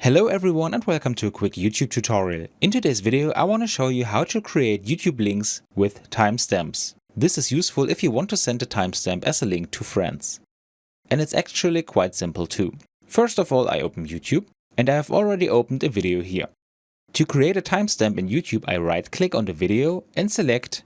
Hello everyone and welcome to a quick YouTube tutorial. In today's video I want to show you how to create YouTube links with timestamps. This is useful if you want to send a timestamp as a link to friends. And it's actually quite simple too. First of all, I open YouTube and I have already opened a video here. To create a timestamp in YouTube, I right click on the video and select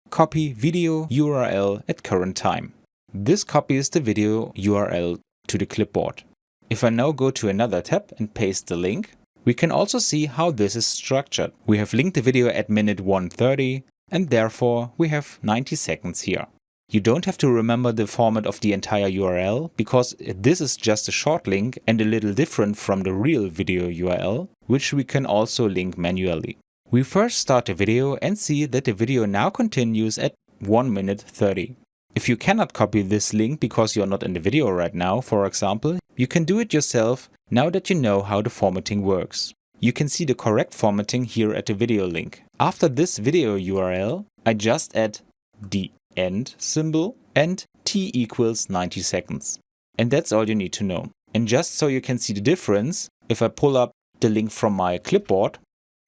Copy Video URL at current time. This copies the video URL to the clipboard. If I now go to another tab and paste the link, we can also see how this is structured. We have linked the video at minute 1:30 and therefore we have 90 seconds here. You don't have to remember the format of the entire URL because this is just a short link and a little different from the real video URL, which we can also link manually. We first start the video and see that the video now continues at 1 minute 30. If you cannot copy this link because you're not in the video right now, for example, you can do it yourself now that you know how the formatting works. You can see the correct formatting here at the video link. After this video URL, I just add the end symbol and t equals 90 seconds. And that's all you need to know. And just so you can see the difference, if I pull up the link from my clipboard,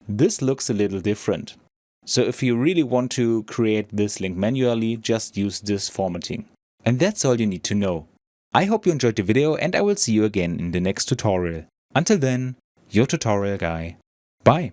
this looks a little different. So if you really want to create this link manually, just use this formatting. And that's all you need to know. I hope you enjoyed the video and I will see you again in the next tutorial. Until then, your tutorial guy. Bye!